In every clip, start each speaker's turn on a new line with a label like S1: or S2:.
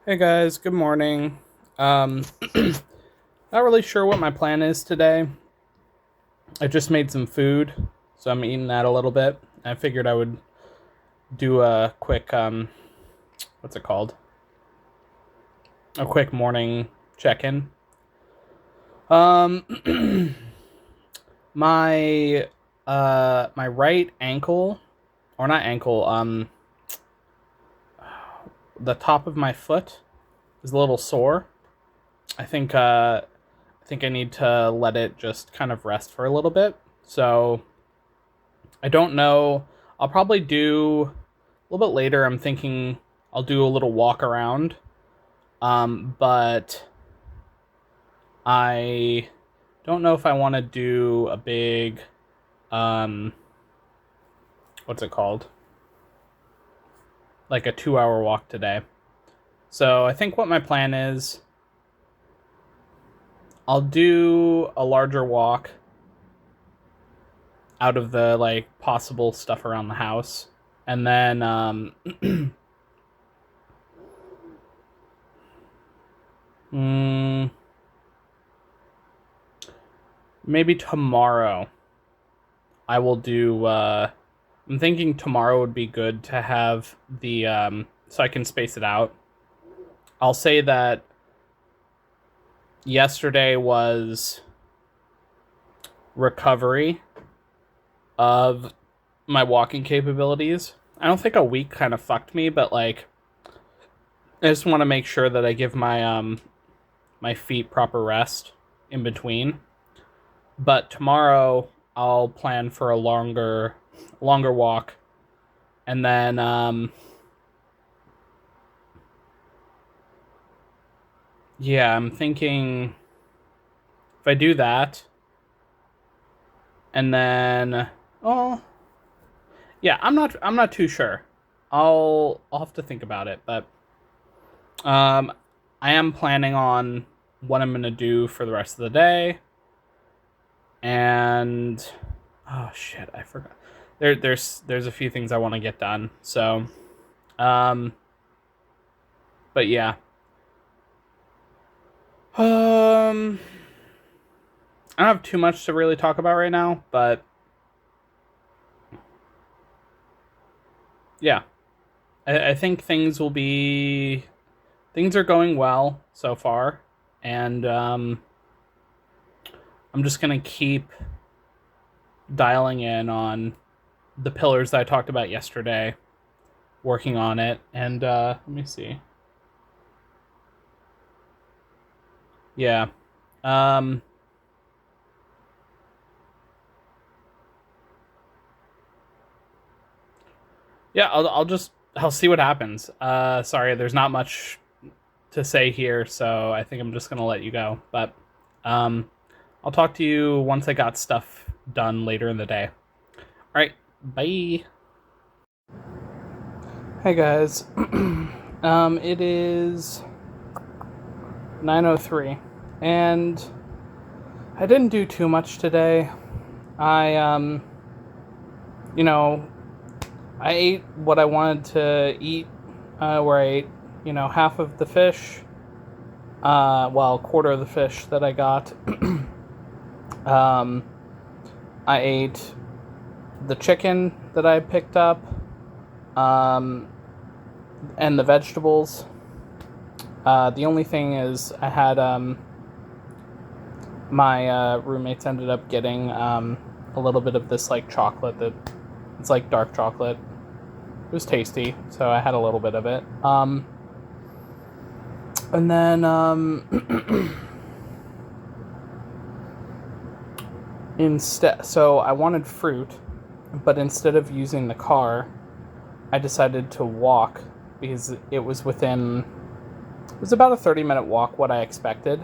S1: Hey guys, good morning. Um, Not really sure what my plan is today. I just made some food, so I'm eating that a little bit. I figured I would do a quick what's it called? A quick morning check-in. Um, my my right ankle, or not ankle, the top of my foot is a little sore. I think I need to let it just kind of rest for a little bit. So I don't know. I'll probably do a little bit later. I'm thinking I'll do a little walk around. But I don't know if I want to do a big um what's it called? Like a 2 hour walk today. So I think what my plan is, I'll do a larger walk out of the like possible stuff around the house. And then mm, maybe tomorrow I will do I'm thinking tomorrow would be good to have the so I can space it out. I'll say that yesterday was recovery of my walking capabilities. I don't think a week kind of fucked me, but like I just want to make sure that I give my feet proper rest in between. But tomorrow I'll plan for a longer walk, and then yeah, I'm thinking if I do that, and then oh yeah, I'm not too sure. I'll have to think about it, but um I am planning on what I'm gonna do for the rest of the day, and oh shit, I forgot. There's a few things I want to get done. So um but yeah. Um I don't have too much to really talk about right now, but yeah. I think things are going well so far, and I'm just gonna keep dialing in on the pillars that I talked about yesterday, working on it, and let me see. Yeah. Um yeah, I'll see what happens. Sorry, there's not much to say here, so I think I'm just gonna let you go. But um I'll talk to you once I got stuff done later in the day. All right, bye. Hey guys. It is 9:03, and I didn't do too much today. I you know, I ate what I wanted to eat. Where I ate, half of the fish. Well, quarter of the fish that I got. um, I ate the chicken that I picked up. Um, and the vegetables. The only thing is, I had my roommates ended up getting a little bit of this like chocolate that it's like dark chocolate. It was tasty, so I had a little bit of it. And then instead, so I wanted fruit, but instead of using the car, I decided to walk because it was about a 30-minute walk, what I expected.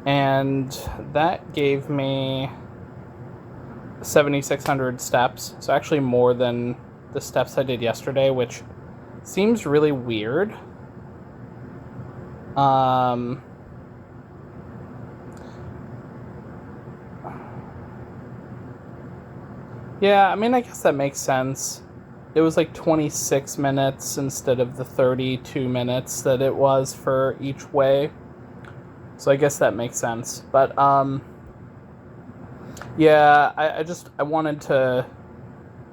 S1: And that gave me 7,600 steps. So actually more than the steps I did yesterday, which seems really weird. Yeah, I mean, I guess that makes sense. it was like 26 minutes instead of the 32 minutes that it was for each way. So I guess that makes sense. But yeah, I wanted to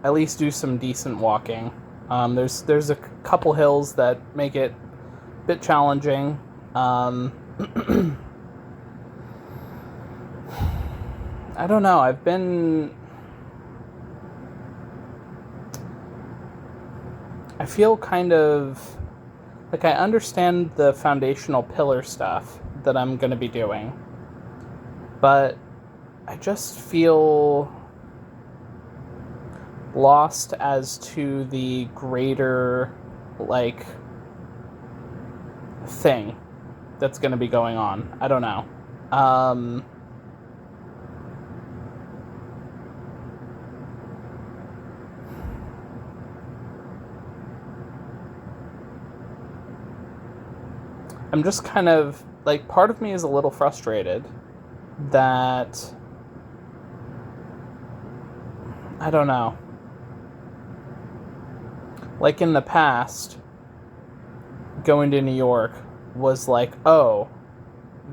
S1: at least do some decent walking. There's a couple hills that make it a bit challenging. I don't know. I feel kind of like I understand the foundational pillar stuff that I'm going to be doing, but I just feel lost as to the greater, like, thing that's going to be going on. I don't know. I'm just kind of like, part of me is a little frustrated that I don't know. Like in the past, going to New York was like, oh,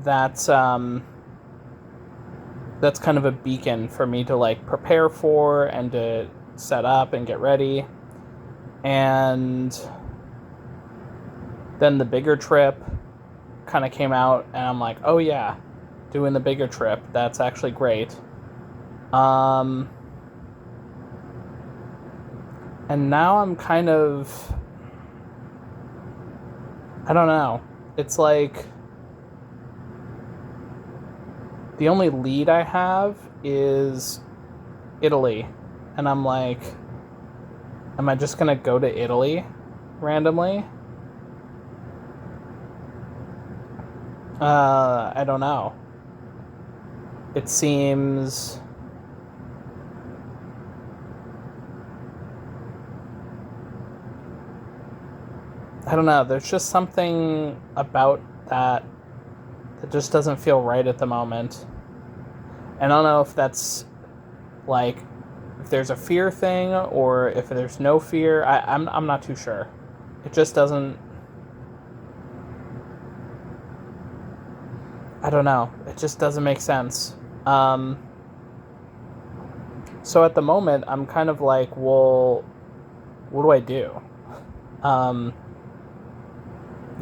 S1: that's kind of a beacon for me to like prepare for and to set up and get ready. And then the bigger trip kind of came out, and I'm like, oh yeah, doing the bigger trip, that's actually great. And now I'm kind of, I don't know. It's like the only lead I have is Italy. And I'm like, am I just going to go to Italy randomly? I don't know. It seems, I don't know. There's just something about that just doesn't feel right at the moment. And I don't know if that's like, if there's a fear thing or if there's no fear. I'm not too sure. It just doesn't. I don't know. It just doesn't make sense. So at the moment, I'm kind of like, well, what do I do?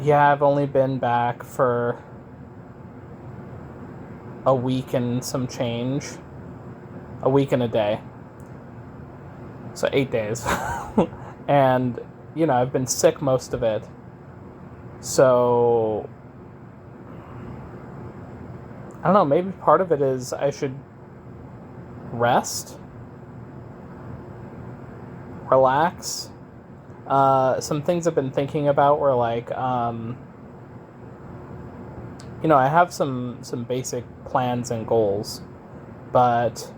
S1: Yeah, I've only been back for a week and some change. A week and a day. So 8 days. And, I've been sick most of it. So, I don't know, maybe part of it is I should rest, relax. Some things I've been thinking about were like, I have some basic plans and goals, but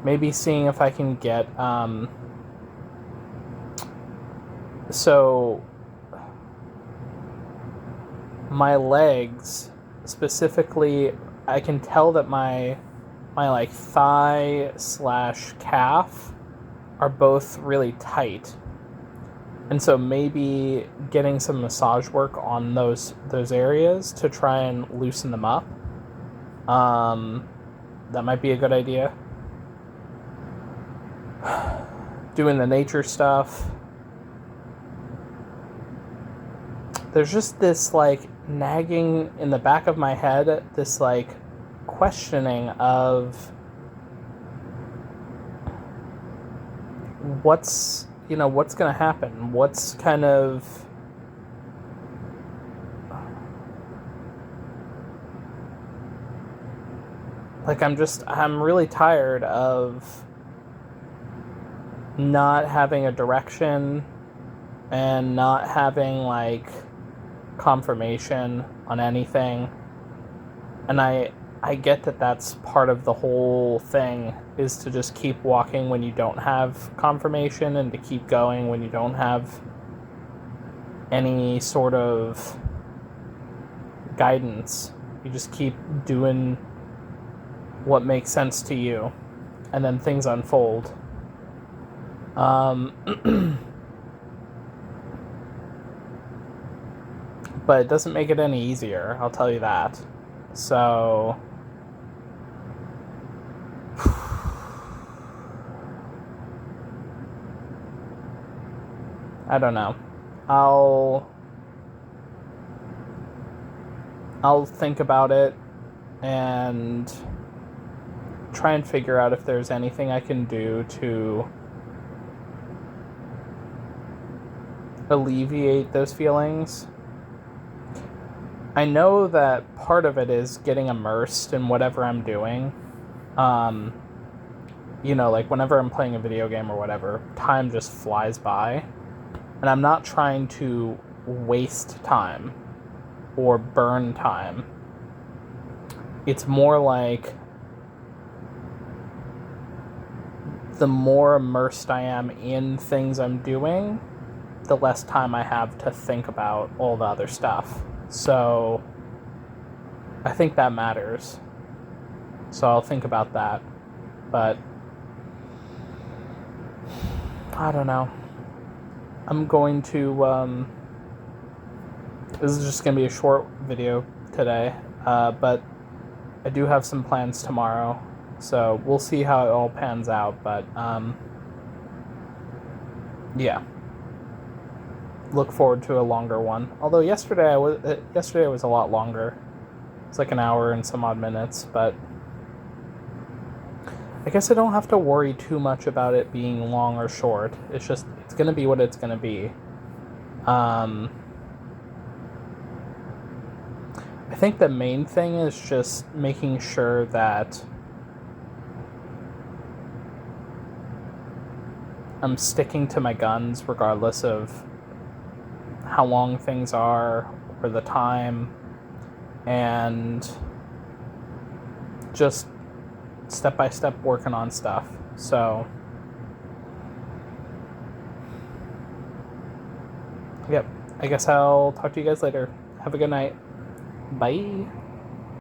S1: maybe seeing if I can get, so my legs specifically, I can tell that my like thigh / calf are both really tight, and so maybe getting some massage work on those areas to try and loosen them up. That might be a good idea. Doing the nature stuff. There's just this like nagging in the back of my head, this like questioning of what's going to happen, what's kind of like, I'm really tired of not having a direction and not having like confirmation on anything. And I get that that's part of the whole thing, is to just keep walking when you don't have confirmation and to keep going when you don't have any sort of guidance. You just keep doing what makes sense to you. and then things unfold. But it doesn't make it any easier, I'll tell you that. So I don't know. I'll think about it and try and figure out if there's anything I can do to alleviate those feelings. I know that part of it is getting immersed in whatever I'm doing. Like whenever I'm playing a video game or whatever, time just flies by. And I'm not trying to waste time or burn time. It's more like the more immersed I am in things I'm doing, the less time I have to think about all the other stuff. So I think that matters. So I'll think about that. But I don't know. I'm going to this is just going to be a short video today, but I do have some plans tomorrow, so we'll see how it all pans out, but yeah. Look forward to a longer one. Although yesterday was a lot longer. It's like an hour and some odd minutes, but I guess I don't have to worry too much about it being long or short. It's going to be what it's going to be. I think the main thing is just making sure that I'm sticking to my guns regardless of how long things are or the time, and just step by step working on stuff. So yep, I guess I'll talk to you guys later. Have a good night. Bye.